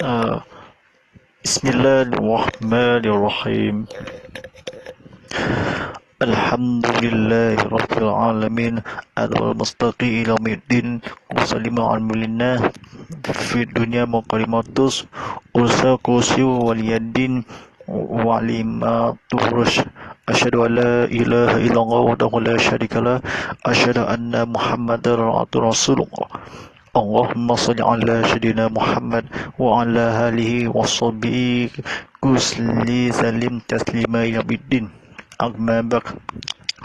Uh, Bismillahirrahmanirrahim. Alhamdulillahi alamin. Al-mustaqi ila middin. Wassalamu ala fi dunya muqarimatus. Ursa kursiu waliyadin. Wa'lima tuhrush. Asyhadu an la ilaha illallah wahdahu la syarikalah. Asyhadu anna Muhammadar Rasulullah. Allahumma salli ala sayyidina Muhammad wa ala alihi wa sahbihi kusli salim taslima yabiddin agmabak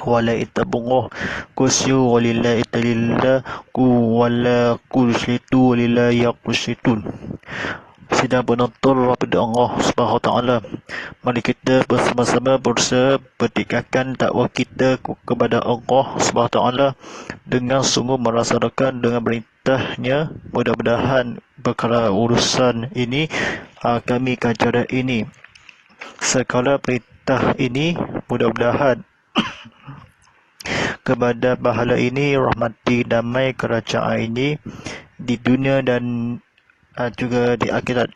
wala itabungah kusyu walillahi talillah wala kusyitu walillahi yakusitun. Sidang penonton pada Allah Subhanahu Wa Taala, mari kita bersama-sama berusaha berdekatkan dakwah kita kepada Allah Subhanahu Wa Taala dengan sungguh melaksanakan dengan perintahnya. Mudah-mudahan perkara urusan ini kami kajaran ini segala perintah ini mudah-mudahan kepada pahala ini, rahmati damai kerajaan ini di dunia dan juga di akhirat.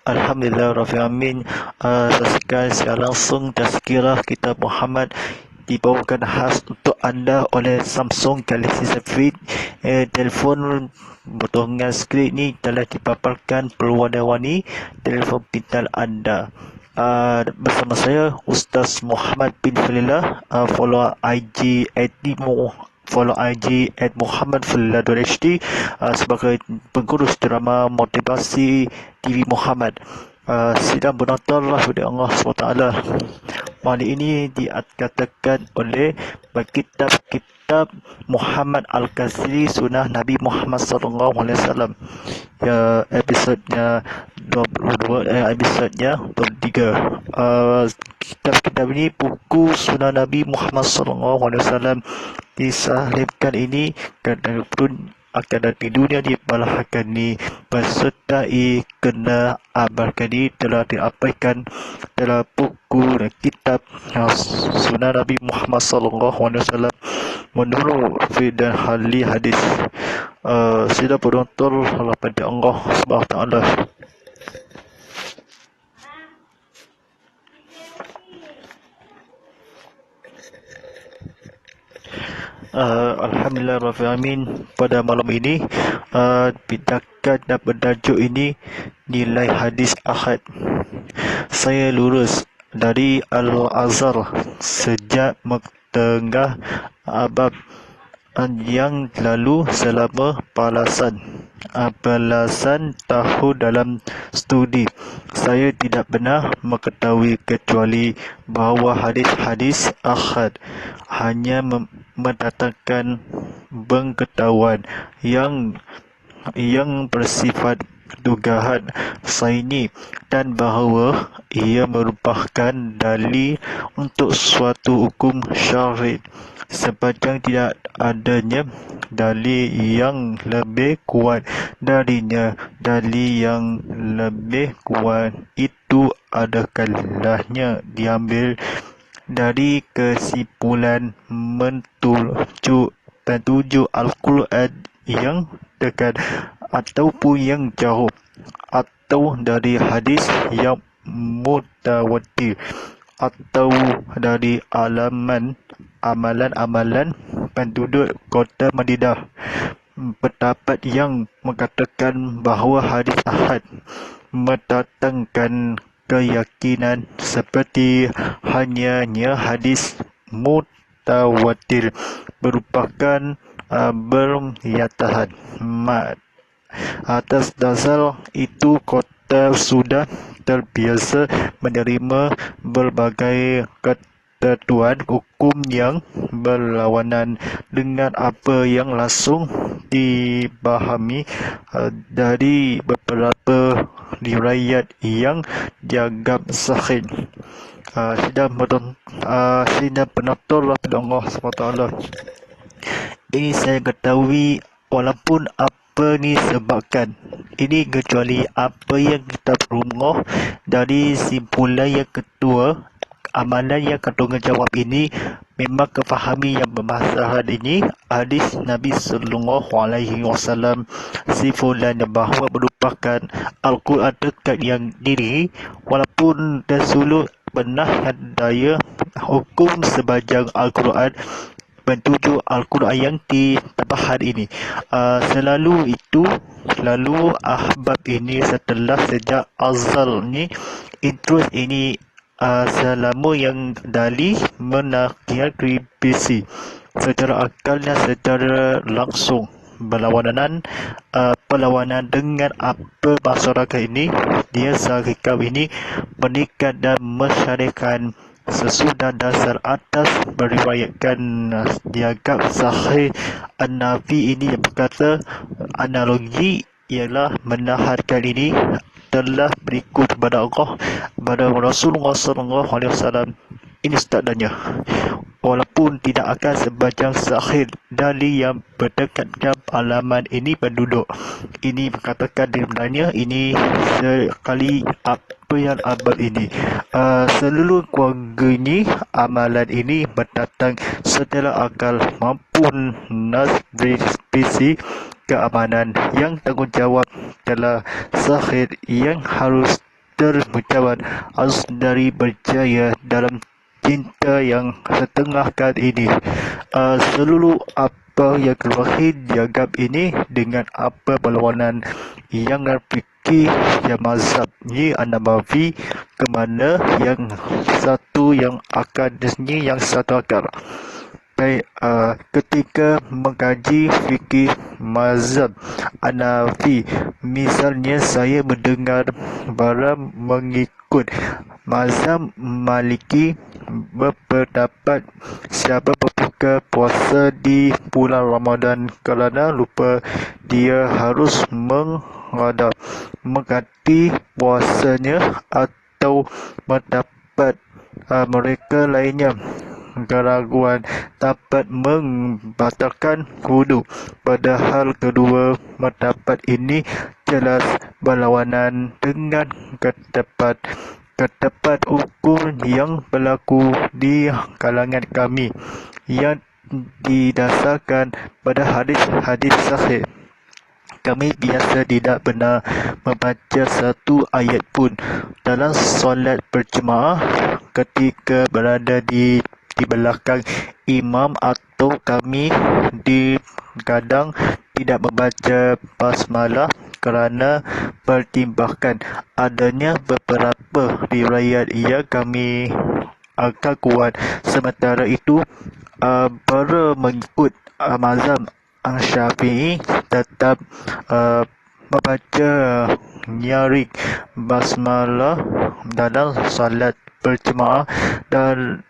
Alhamdulillah Rabbil Alamin. Saksikan secara langsung tazkirah kitab Muhammad dibawakan khas untuk anda oleh Samsung Galaxy Z Flip. Telefon potongan skrin ini telah dipaparkan berwarna-warni telefon pintar anda. Bersama saya Ustaz Muhammad bin Falillah. Follow IG @muhammad_falillah_hd sebagai pengurus drama motivasi TV Muhammad. Sidang penonton rahmat Allah SWT. Malam ini dikatakan oleh kitab Muhammad Al-Qasiri Sunnah Nabi Muhammad SAW. Ya, episodnya 22, episodnya 23. Kitab ini buku Sunnah Nabi Muhammad SAW disalibkan ini akan di dunia dibalahkan ni bersertai kena abarkan ini telah diapaikan dalam buku dan kitab Sunnah Nabi Muhammad SAW menurut dan hadis. Sila penonton pada Allah Subhanahu Wa Taala. Alhamdulillah Rabbil Alamin. Pada malam ini bidangkan dan bertajuk ini nilai hadis ahad. Saya lurus dari Al-Azhar sejak tengah abad yang lalu selama belasan tahun dalam studi. Saya tidak pernah mengetahui kecuali bahawa hadis-hadis ahad hanya mendatangkan pengetahuan yang bersifat dugaan saini dan bahawa ia merupakan dalil untuk suatu hukum syar'i. Sepanjang tidak adanya dalil yang lebih kuat darinya, dalil yang lebih kuat itu adakalahnya diambil dari kesimpulan mentuju Al-Quran yang dekat ataupun yang jauh, atau dari hadis yang mutawatir, atau dari amalan penduduk kota Madinah. Pendapat yang mengatakan bahawa hadis ahad mendatangkan keyakinan seperti hanya hadis mutawatir merupakan bernyatahan. Atas dasar itu kota sudah terbiasa menerima berbagai ketentuan hukum yang berlawanan dengan apa yang langsung dipahami dari beberapa riwayat yang dianggap sahih. Sidang penonton Allah SWT. Ini saya ketahui walaupun apa ni sebabkan ini kecuali apa yang kita perumah dari simpulan yang kedua, amalan yang bertanggungjawab ini memang kefahami yang bermasalah ini hadis Nabi SAW simpulan bahawa bahkan Al-Quran dekat yang diri, walaupun dahulu pernah daya hukum sebajang Al-Quran menuju Al-Quran yang ditabahan ini. Selalu ahbab ini setelah sejak azal ni, interest ini selama yang dali menakian kripisi secara akal dan secara langsung perlawanan dengan apa masyarakat ini dia sahikam ini meningkat dan mensyarikan sesudah dasar atas meriwayatkan dianggap sahih An-Nafi ini yang berkata analogi ialah menaharkan ini telah berikut kepada Allah kepada Rasulullah SAW ini standarnya. Walaupun tidak akan sebajang sahih dalil yang berdekatkan alaman ini penduduk. Ini berkatakan sebenarnya ini sekali apa yang abad ini. Seluruh keluarga ini, amalan ini mendatang setelah akal mampu nasbisi keamanan yang tanggungjawab telah sahih yang harus termenjawab harus dari berjaya dalam cinta yang setengahkan ini. Seluruh apa yang terwahid dianggap ini dengan apa perlawanan yang fikih yang mazhab ni An-Nabawi ke mana yang satu yang akademik yang satu akal. Baik, ketika mengkaji fikih mazhab Hanafi, misalnya saya mendengar barang mengikut mazhab Maliki berpendapat siapa berbuka puasa di bulan Ramadan kerana lupa, dia harus mengganti puasanya, atau mendapat mereka lainnya keraguan dapat membatalkan wudu. Padahal kedua pendapat ini jelas berlawanan dengan ketepat hukum yang berlaku di kalangan kami yang didasarkan pada hadis-hadis sahih. Kami biasa tidak benar membaca satu ayat pun dalam solat berjemaah ketika berada di belakang imam, atau kami kadang tidak membaca basmalah kerana pertimbangkan adanya beberapa riwayat yang kami agak kuat. Sementara itu, para mengikut mazhab Syafi'i tetap membaca nyarik basmalah dalam solat berjemaah dan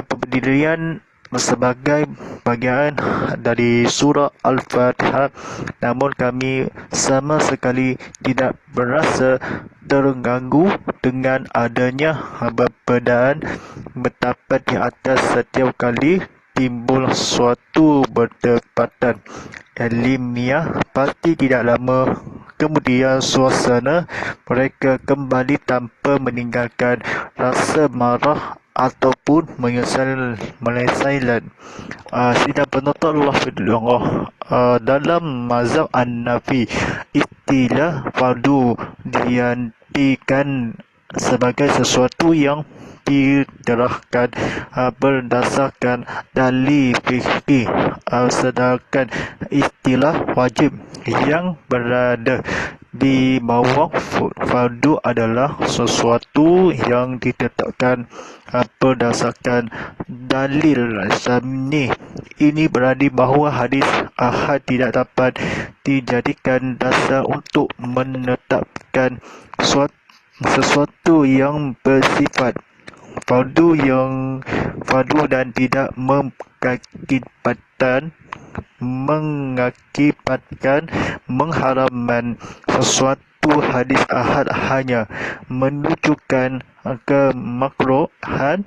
berdirian sebagai bagian dari surah Al-Fatihah. Namun kami sama sekali tidak berasa terganggu dengan adanya perbedaan pendapat di atas setiap kali timbul suatu perdebatan ilmiah. Pasti tidak lama kemudian suasana mereka kembali tanpa meninggalkan rasa marah ataupun menyesal. Sidang penuntut Allah dalam mazhab Hanafi, istilah fardu diartikan sebagai sesuatu yang diterahkan berdasarkan dalil fikih, sedangkan istilah wajib yang berada di bawah fardu adalah sesuatu yang ditetapkan berdasarkan dalil syar'i. Ini berarti bahawa hadis ahad tidak dapat dijadikan dasar untuk menetapkan sesuatu yang bersifat fardu dan tidak mengakibatkan mengharamkan sesuatu. Hadis ahad hanya menunjukkan kemakruhan,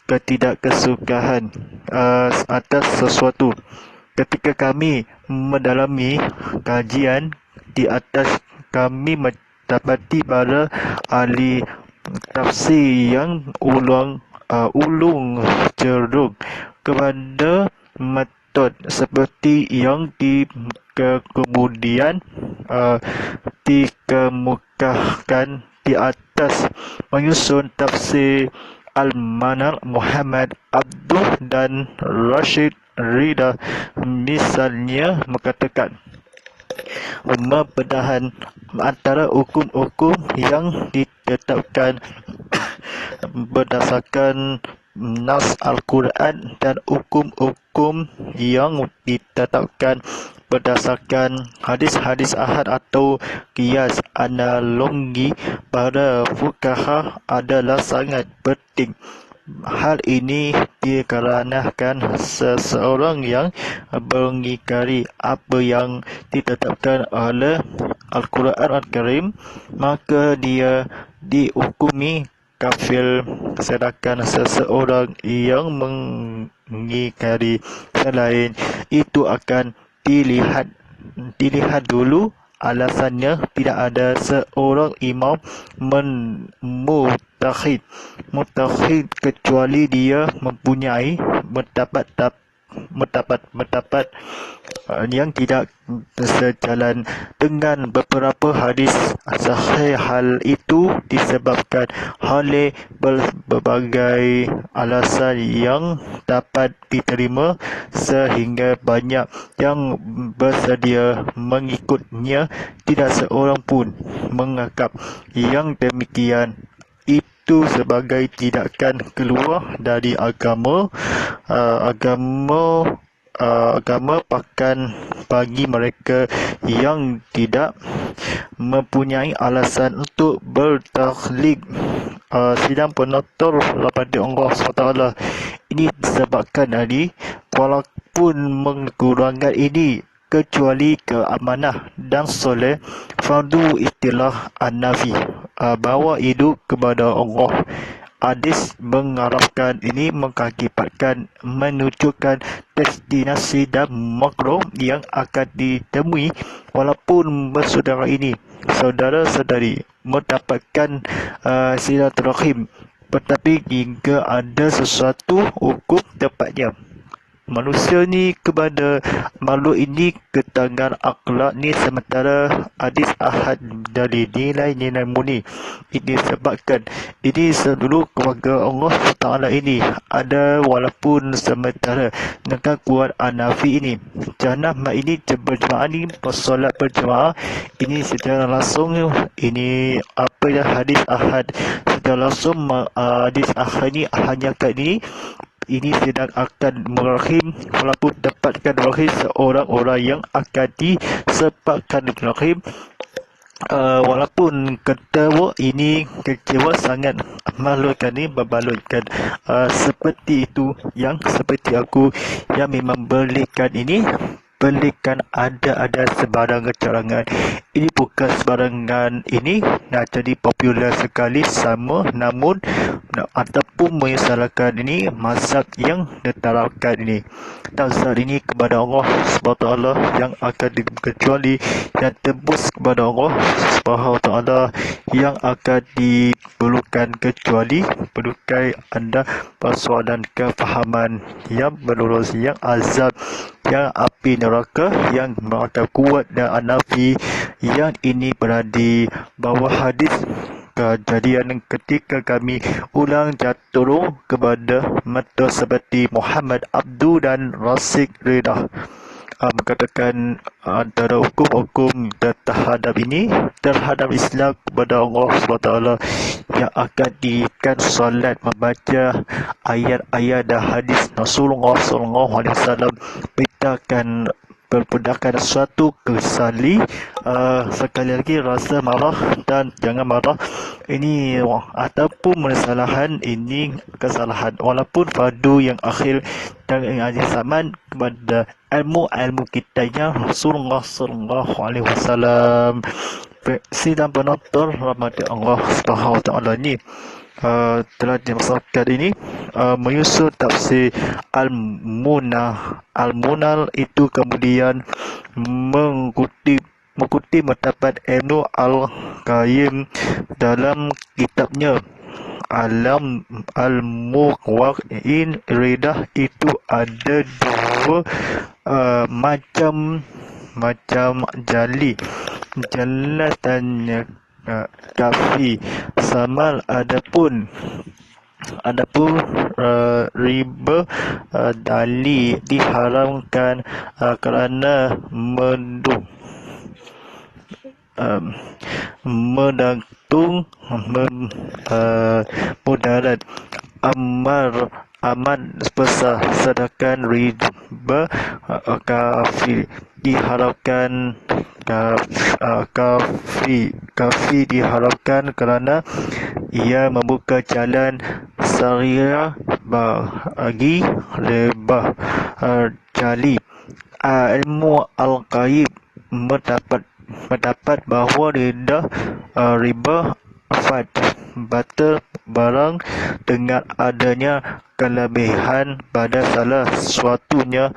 ketidakkesukaan atas sesuatu. Ketika kami mendalami kajian di atas, kami mendapati para ahli tafsir yang ulung cenderung kepada metod seperti yang kemudian dikemukakan di atas, menyusun tafsir Al-Manar Muhammad Abduh dan Rashid Rida misalnya mengatakan membedahan antara hukum-hukum yang ditetapkan berdasarkan nas Al-Quran dan hukum-hukum yang ditetapkan berdasarkan hadis-hadis ahad atau qiyas. Analogi para fuqaha adalah sangat penting. Hal ini dikarenakan seseorang yang mengingkari apa yang ditetapkan oleh Al-Quran Al-Karim, maka dia dihukumi kafir, sedangkan seseorang yang mengingkari selain itu akan dilihat dulu alasannya. Tidak ada seorang imam mutakhid kecuali dia mempunyai pendapat yang tidak sejalan dengan beberapa hadis sahih. Hal itu disebabkan oleh berbagai alasan yang dapat diterima sehingga banyak yang bersedia mengikutnya. Tidak seorang pun menganggap yang demikian itu sebagai tindakan keluar dari agama. Agama bahkan bagi mereka yang tidak mempunyai alasan untuk bertakhlid. Sidang penutur daripada Allah SWT ini disebabkan dari walaupun mengurangkan ini kecuali keamanah dan soleh, fardu istilah an-nafi, bawa hidup kepada Allah. Hadis mengarahkan ini mengakibatkan menunjukkan destinasi dan makro yang akan ditemui walaupun bersaudara ini, saudara-saudari, mendapatkan silaturahim, tetapi jika ada sesuatu hukum tepatnya manusia ni kepada makhluk ini ketangan akhlak ni, sementara hadis ahad dari nilai-nilai murni. Ini sebabkan ini seluruh keluarga Allah Taala ini ada walaupun sementara dengan kuat Hanafi ini. Jamaah ini berjemaah ni, solat berjemaah ini secara langsung, ini apa yang hadis ahad secara langsung, hadis ahad ni hanya kat ini sedang akan merahim, walaupun dapatkan rahim seorang-orang yang akan disebabkan rahim, walaupun ketawa ini kecewa sangat malukan ni berbalutkan, seperti itu yang seperti aku yang memang belikan ini. Belikan ada sebarang kecurangan. Ini bukan sebarangan ini nak jadi popular sekali sama, namun ataupun menyesalkan ini mazhab yang diterapkan ini. Tazar ini kepada Allah SWT yang akan kecuali yang tembus kepada Allah SWT yang akan diperlukan kecuali perlukan anda persoalan kefahaman yang melurus, yang azab, yang api neraka, yang mereka kuat dan Hanafi, yang ini berada di bawah hadis kejadian ketika kami ulang jatuh kepada mata seperti Muhammad Abduh dan Rashid Rida, mengatakan antara hukum-hukum terhadap ini, terhadap Islam kepada Allah SWT yang akan diikan solat, membaca ayat-ayat dan hadis Rasulullah SAW, beritakan berpendapatkan suatu kesali, sekali lagi rasa marah dan jangan marah ini, ataupun kesalahan ini kesalahan walaupun fardu yang akhir dan yang zaman kepada ilmu kitanya Rasulullah SAW. Sidang penutur rahmat Allah SWT ini telah dimaksudkan ini menyusun tafsir Al-Munar itu, kemudian mengutip mendapat Ibnu Al-Qayyim dalam kitabnya alam al-muqawwin iridah itu ada dua macam jali, jelas dan kafi. Samal adapun riba dali diharamkan kerana mudarat amat besar, sedangkan riba kafir diharapkan kafi diharapkan kerana ia membuka jalan syariah bagi riba jali. Ilmu al-ghaib mendapat bahawa riba batal barang dengan adanya kelebihan pada salah sesuatunya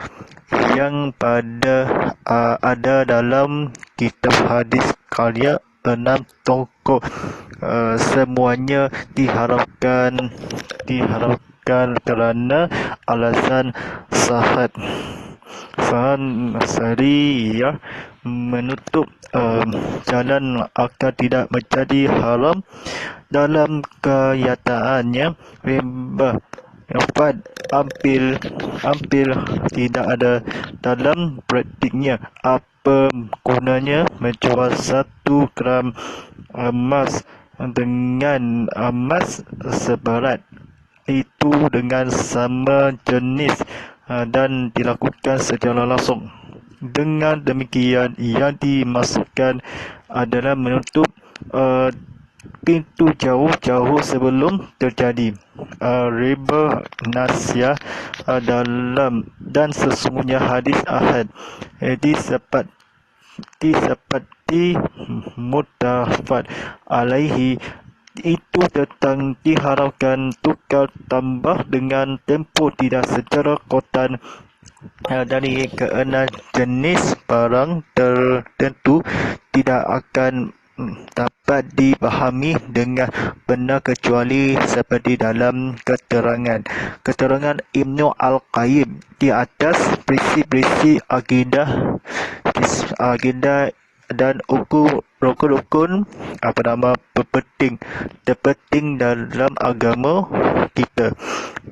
yang ada dalam kitab hadis karya 6 tokoh. Semuanya diharapkan kerana alasan sahat syariah menutup jalan agar tidak menjadi haram. Dalam kenyataannya riba hampir tidak ada dalam praktiknya. Apa gunanya menjual 1 gram emas dengan emas seberat itu dengan sama jenis dan dilakukan secara langsung. Dengan demikian, yang dimaksudkan adalah menutup pintu jauh-jauh sebelum terjadi riba nasiah dalam, dan sesungguhnya hadis ahad seperti muttafaq alaihi itu tentang diharapkan tukar tambah dengan tempoh tidak secara kotan dari keenam jenis barang tertentu tidak akan dapat dipahami dengan benar kecuali seperti dalam keterangan Ibnu Al-Qayyim di atas prinsip-prinsip akidah dan rukun terpenting dalam agama kita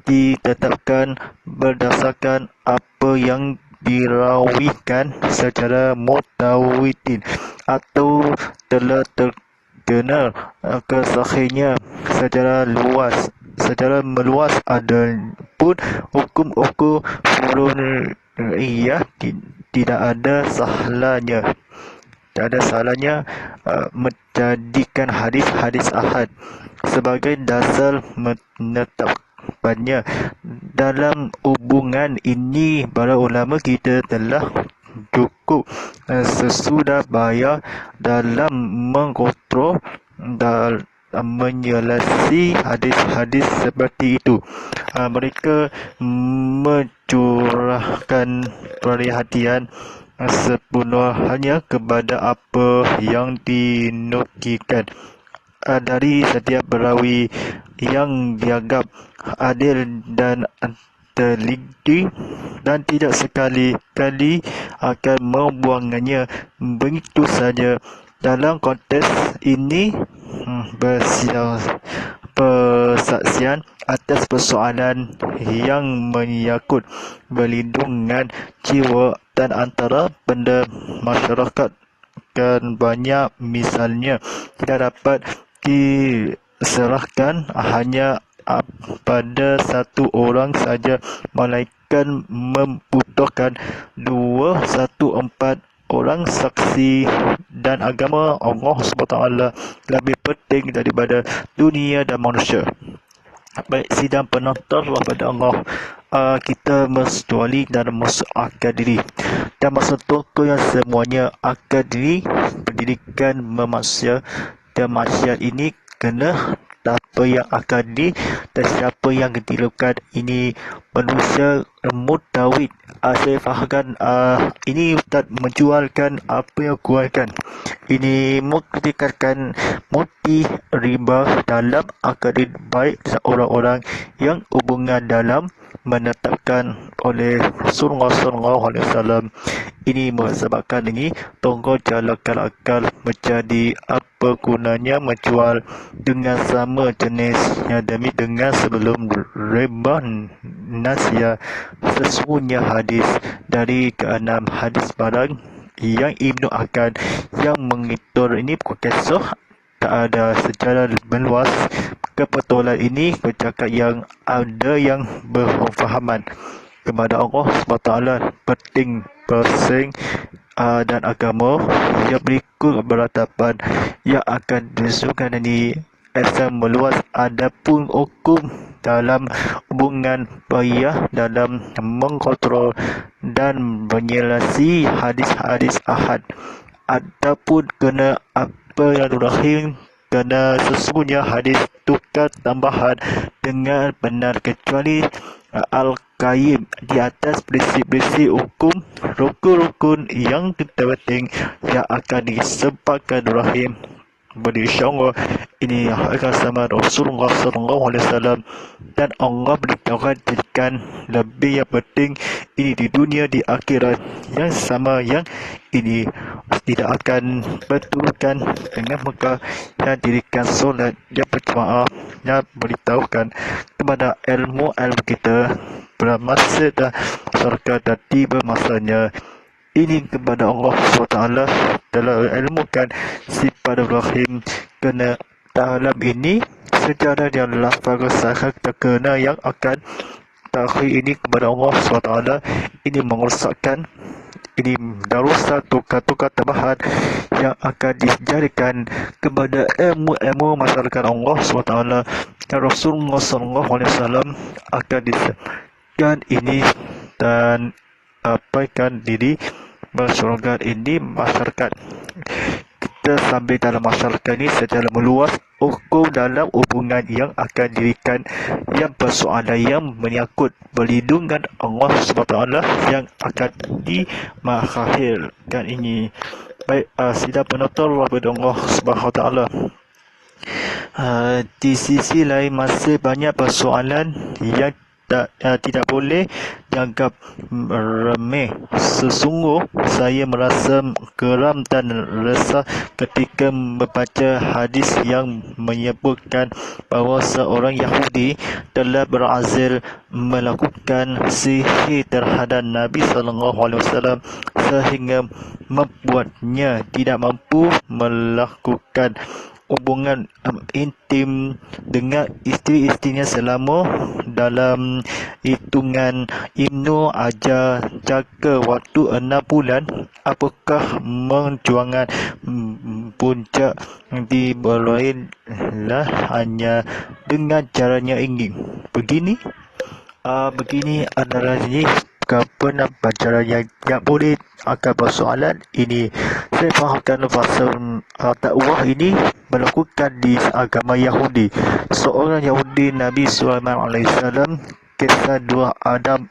ditetapkan berdasarkan apa yang dirawikan secara mutawatir atau telah terkenal kesahihannya secara meluas. Adapun hukum-hukum furu'iyah tidak ada salahnya menjadikan hadis-hadis ahad sebagai dasar menetapkannya. Dalam hubungan ini, para ulama kita telah cukup sesudah bayar dalam mengontrol dan menyelesaikan hadis-hadis seperti itu. Mereka mencurahkan perhatian sepenuhnya kepada apa yang dinukilkan dari setiap perawi yang dianggap adil dan teliti dan tidak sekali-kali akan membuangnya begitu saja. Dalam konteks ini, persaksian atas persoalan yang menyangkut perlindungan jiwa dan antara benda masyarakat kan banyak, misalnya tidak dapat diserahkan hanya pada satu orang saja, melainkan membutuhkan 2-4 orang saksi, dan agama Allah SWT lebih penting daripada dunia dan manusia. Baik sidang penonton pada Allah, kita mengecuali dan masuk akal diri dan masuk toko yang semuanya akal diri. Pendidikan memanusia dan masyarakat ini kena apa yang akal diri dan siapa yang ditirukan ini manusia mutawid. Saya fahamkan ini Ustaz menjualkan apa yang kuatkan. Ini mengkritikkan motif riba dalam akad baik orang-orang yang hubungan dalam menetapkan oleh Rasulullah SAW. Ini menyebabkan ini tonggo jalakan akal menjadi apa gunanya menjual dengan sama jenisnya demi dengan sebelum riba nasya. Sesungguhnya hadis dari keenam hadis barang yang Ibnu Akan yang mengitur ini kisah tak ada secara meluas. Kebetulan ini bercakap yang ada yang berfahaman kepada Allah SWT penting persing dan agama yang berikut beratapan yang akan disusun ini asal meluas. Adapun hukum dalam hubungan bayar dalam mengkontrol dan menyelesaikan hadis-hadis ahad ataupun kena apa yang terakhir kerana sesungguhnya hadis tukar tambahan dengan benar kecuali Al-Qayyim di atas prinsip-prinsip hukum rukun-rukun yang penting yang akan disempatkan rahim. Beri insyaAllah ini akan sama Rasulullah SAW dan Allah beritahukan jadikan lebih yang penting ini di dunia di akhirat yang sama yang ini tidak akan betulkan dengan mereka yang dirikan solat yang berjemaah yang beritahukan kepada ilmu kita bermasa dan masyarakat dan tiba masanya. Ini kepada Allah SWT dalam ilmukan sifat Ibrahim kena dalam ini sejarah yang lafaz sahih terkena yang akan takhir ini kepada Allah SWT ini merosakkan ini darussa tukar-tukar tambahan yang akan dijadikan kepada ilmu-ilmu masyarakat Allah SWT dan Rasulullah SAW akan disebutkan ini dan apaikan diri masyarakat ini masyarakat kita sambil dalam masyarakat ini secara meluas hukum dalam hubungan yang akan dirikan yang persoalan yang menyangkut perlindungan Allah SWT yang akan dimakhirkan ini. Baik, sila penonton Allah kepada Allah SWT. Di sisi lain masih banyak persoalan yang tidak boleh dianggap remeh. Sesungguh saya merasa geram dan resah ketika membaca hadis yang menyebutkan bahawa seorang Yahudi telah berazam melakukan sihir terhadap Nabi SAW sehingga membuatnya tidak mampu melakukan hubungan intim dengan isteri-isterinya selama dalam hitungan Ibnu Hajar jangka waktu 6 bulan. Apakah menjuangan puncak dibolehlah hanya dengan caranya ingin begini? Begini adalah ini penampilan yang boleh akan persoalan ini. Saya fahamkan fasa takwah ini melakukan di agama Yahudi. Seorang Yahudi Nabi Sulaiman AS kisah dua Adam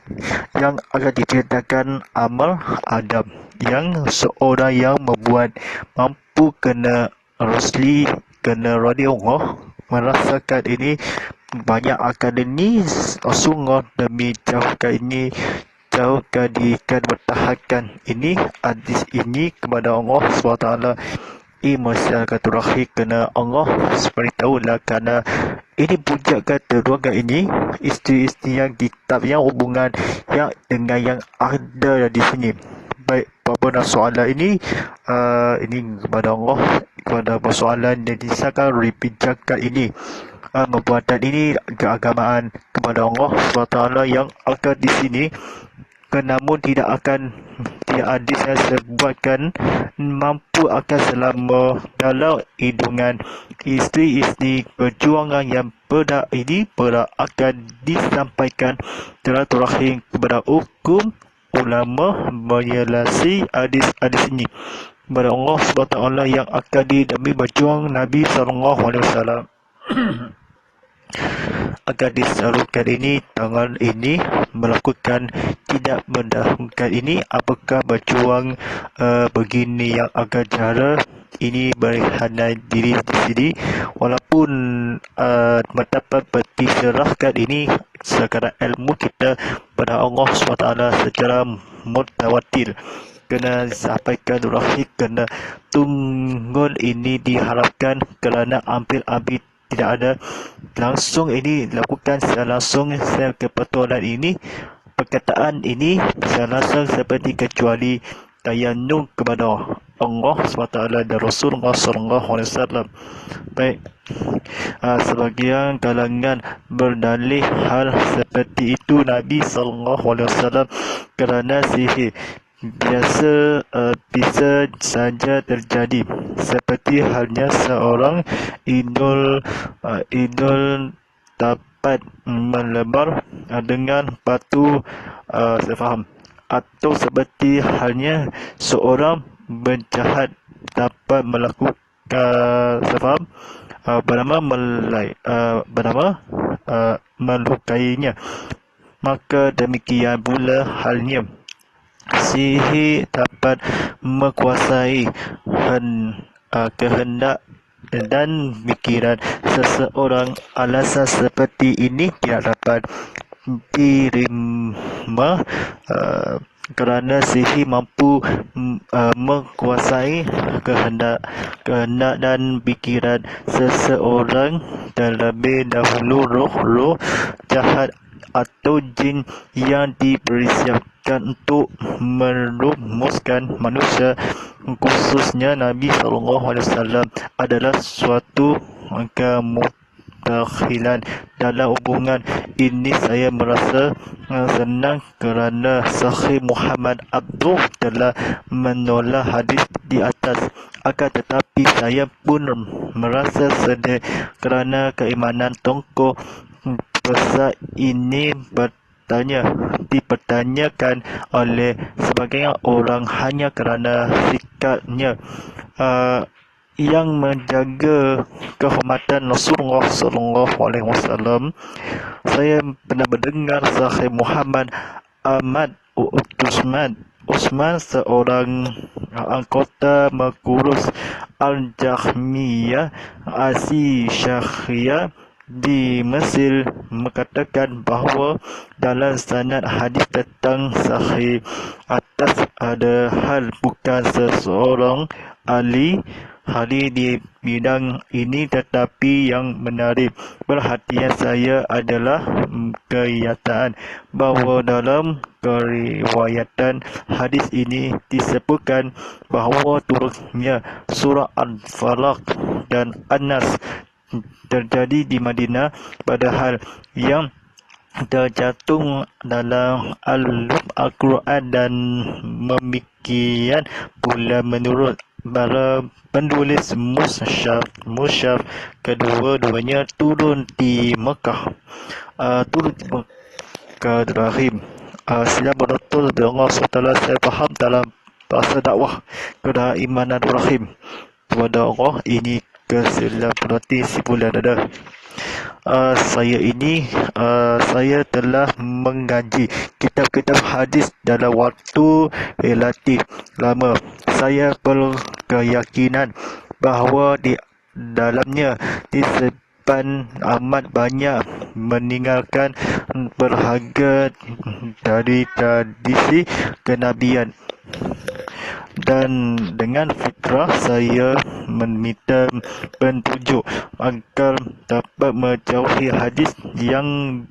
yang akan diceritakan amal Adam yang seorang yang membuat mampu kena Rosli kena radio Allah merasakan ini banyak akademi sungguh demi jauhkan ini jauhkan diikan bertahankan ini hadis ini kepada Allah SWT. Masyarakat terakhir kena Allah beritahulah kerana ini pujakan keluarga ini isteri-isteri yang kitab yang hubungan yang dengan yang ada di sini. Baik, apa soalan ini kepada Allah kepada persoalan yang disahkan dibincangkan ini perbuatan ini keagamaan kepada Allah SWT yang akan di sini namun tidak hadis yang sebutkan mampu akan selama dalam hidungan isteri-isteri perjuangan yang pada ini pada akan disampaikan dalam terakhir kepada hukum ulama menyelesaikan hadis-hadis ini kepada Allah SWT yang akan demi berjuang Nabi SAW. agar disalurkan ini, tangan ini melakukan tidak mendahulukan ini, apakah berjuang begini yang agak cara ini berhadap diri sendiri, walaupun mendapat diserahkan ini sekarang ilmu kita pada Allah SWT secara mutawatir, kena sampaikan rahim, kena tunggul ini diharapkan kerana ambil-ambil tidak ada langsung ini dilakukan secara langsung kebetulan ini, perkataan ini secara langsung seperti kecuali tayanum kepada Allah SWT dan Rasulullah SAW. Baik, sebagian kalangan berdalih hal seperti itu Nabi SAW kerana sihir bisa saja terjadi, seperti halnya seorang idol dapat melebar dengan batu, saya faham, atau seperti halnya seorang penjahat dapat melakukan, saya faham, bernama melukainya. Maka demikian pula halnya sihir dapat menguasai kehendak dan pikiran seseorang. Alasan seperti ini tidak dapat diterima kerana sihir mampu menguasai kehendak dan pikiran seseorang, terlebih dahulu roh jahat atau jin yang dipersiapkan untuk merumuskan manusia, khususnya Nabi SAW, adalah suatu kemutakhilan dalam hubungan ini. Saya merasa senang kerana Syekh Muhammad Abduh telah menolak hadis di atas. Akan tetapi saya pun merasa sedih kerana keimanan tokoh besar ini dipertanyakan oleh sebagian orang hanya kerana sikapnya yang menjaga kehormatan Rasulullah SAW. Saya pernah mendengar Syekh Muhammad Ahmad Usman, seorang anggota mengurus Al-Jahmiyah Asy-Syafi'iyah di Mesir, mengatakan bahawa dalam sanad hadis tentang sahih atas ada hal bukan seseorang ahli di bidang ini, tetapi yang menarik perhatian saya adalah kenyataan bahawa dalam keriwayatan hadis ini disebutkan bahawa turunnya surah Al-Falaq dan An-Nas terjadi di Madinah, padahal yang tercantum dalam Al-Quran dan demikian pula menurut para penulis mushaf kedua-duanya turun di Mekah. Rahim. Sila betul dengan Allah SWT. Saya faham dalam bahasa dakwah kepada iman dan rahim kepada Allah ini kesilapan berarti simpulan ada. Saya telah mengkaji kitab-kitab hadis dalam waktu relatif lama. Saya berkeyakinan bahawa di dalamnya disebutkan amat banyak meninggalkan berharga dari tradisi kenabian. Dan dengan fitrah saya meminta petunjuk agar dapat menjauhi hadis yang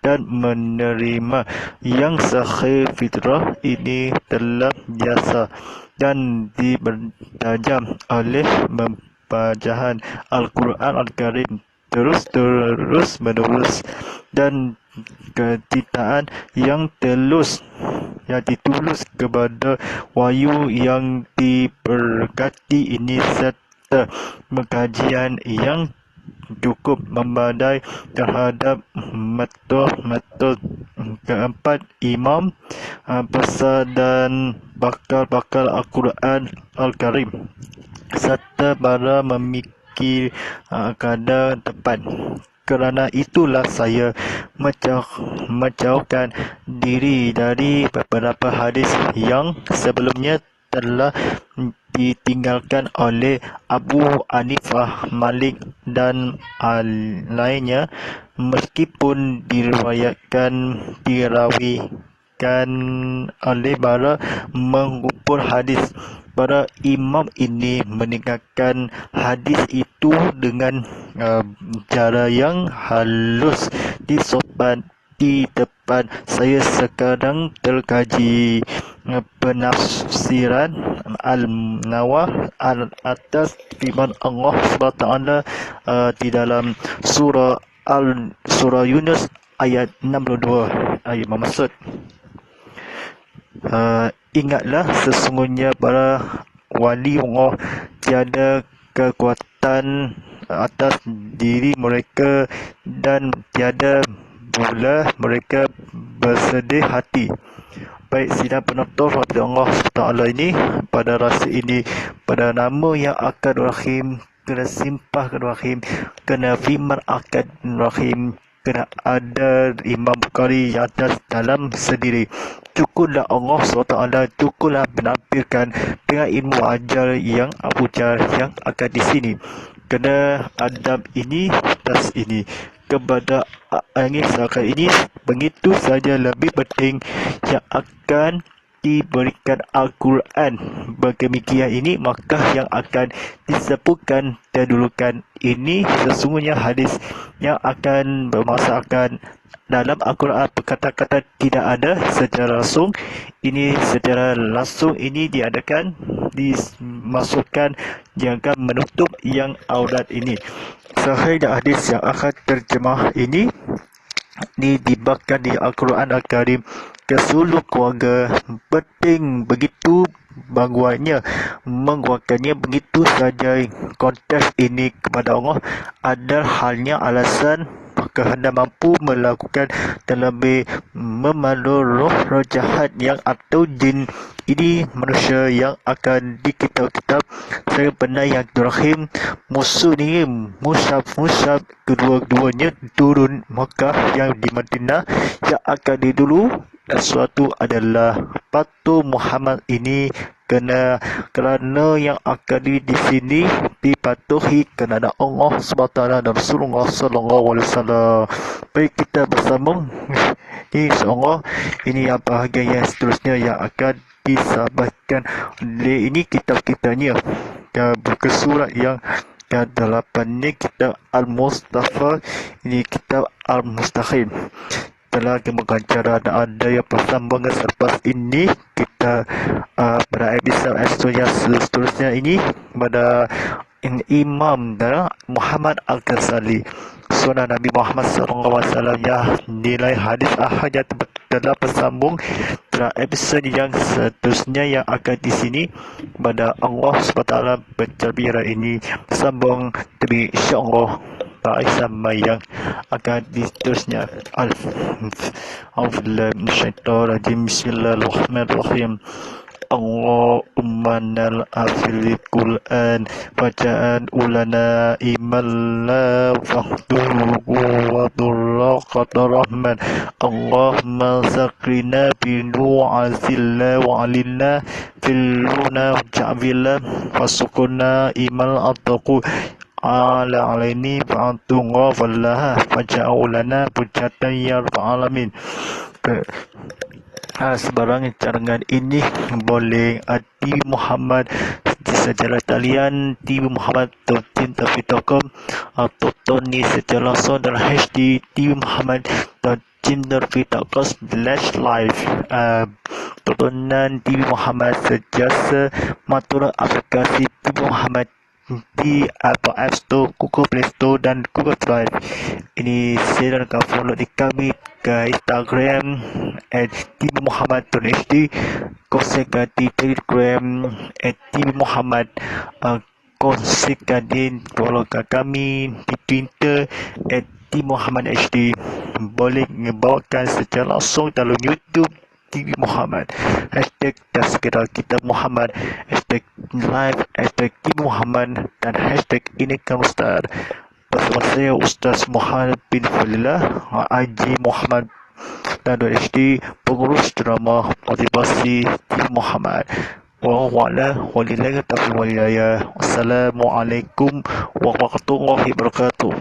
dan menerima yang sahih. Fitrah ini telah biasa dan dibertajam oleh pembacaan Al-Quran Al-Karim terus menerus, dan kecintaan yang ditulis kepada wahyu yang diberkati ini, serta pengkajian yang cukup memadai terhadap metode keempat imam besar dan bakal Al-Quran Al-Karim, serta para memikir kadar tepat. Kerana itulah saya menjauhkan diri dari beberapa hadis yang sebelumnya telah ditinggalkan oleh Abu Hanifah, Malik dan lainnya, meskipun dirawikan oleh para mengumpul hadis. Para imam ini meninggalkan hadis itu dengan cara yang halus, disopan di depan saya. Sekarang terkaji penafsiran Al-Nawah atas firman Allah SWT di dalam surah Yunus ayat 62. Ayat bermaksud, ingatlah sesungguhnya para wali Allah tiada kekuatan atas diri mereka dan tiada pula mereka bersedih hati. Baik, sidang penonton pada Allah SWT ini, pada rasa ini, pada nama yang akan rahim, kena simpahkan rahim, kena firman akan rahim, kena ada Imam Bukhari yang atas dalam sendiri. Cukuplah Allah SWT, cukuplah menampilkan dengan ilmu ajar yang Abu Jar yang akan di sini. Kena adab ini atas ini kepada angin seakan ini begitu saja lebih penting yang akan diberikan Al-Quran. Demikian ini maka yang akan disebutkan dahulukan ini sesungguhnya hadis yang akan bermaksudkan dalam Al-Quran kata-kata tidak ada secara langsung. Ini secara langsung ini diadakan, dimasukkan, jangan menutup yang aurat ini. Sahih hadis yang akan terjemah ini dibahkan di Al-Quran Al-Karim ke seluruh keluarga. Penting begitu menguatkannya begitu saja. Konteks ini kepada Allah adalah halnya alasan kehendak mampu melakukan terlebih memandu roh jahat yang atau jin ini manusia yang akan di kitab-kitab saya pernah yang terakhir musuh ni musyab kedua-duanya turun Makkah yang di Madinah yang akan didulu sesuatu adalah patuh Muhammad ini kerana yang akan di sini dipatuhi kerana Allah SWT dan Rasulullah SAW. Baik, kita bersambung insya-Allah. Ini yang bahagian yang seterusnya yang akan disampaikan oleh ini kitab-kitabnya. Buku surat yang ke-8 ni kitab Al-Mustafa, ini kitab Al-Mustaqim. Telah kemudian cara ada yang bersambungan selepas ini kita pada episod yang seterusnya ini pada Imam Muhammad Al-Ghazali, Sunnah Nabi Muhammad SAW, ya nilai hadis ahad yang telah bersambung pada episod yang seterusnya yang akan di sini pada Allah SWT bercabira ini sambung demi insya-Allah sama yang akan diterusnya. Alhamdulillahirrahmanirrahim. Bismillahirrahmanirrahim. Allahumma nal-afil Qur'an bacaan ulana imalla fahduhu wa durraqat rahman. Allahumma zakrina binu azilla wa alilna filluna ja'villa wasukuna imal ataku ala alaini fa'atunga fallaha faja'ulana bujatan ya rabbal alamin. Sebarang cadangan ini boleh TV Muhammad sejalan talian TV Muhammad .com atau Tony secara langsung dalam HD TV Muhammad .com/live. Tontonan TV Muhammad sejasa matura aplikasi TV Muhammad di Apple App Store, Google Play Store dan Google Drive. Ini saya akan follow di kami ke Instagram @tvmuhammad.hd, kongsikan di Telegram @tvmuhammad, kongsikan di follow kami di Twitter @tvmuhammadhd. Boleh membawakan secara langsung dalam YouTube TV Muhammad, hashtag Tazkirah Kitab Muhammad, hashtag live, hashtag TV Muhammad dan hashtag ini Ustaz. Bersama saya Ustaz Muhammad bin Falilah, IG Muhammad dan HD, pengurus drama motivasi Muhammad. Wassalamualaikum warahmatullahi wabarakatuh.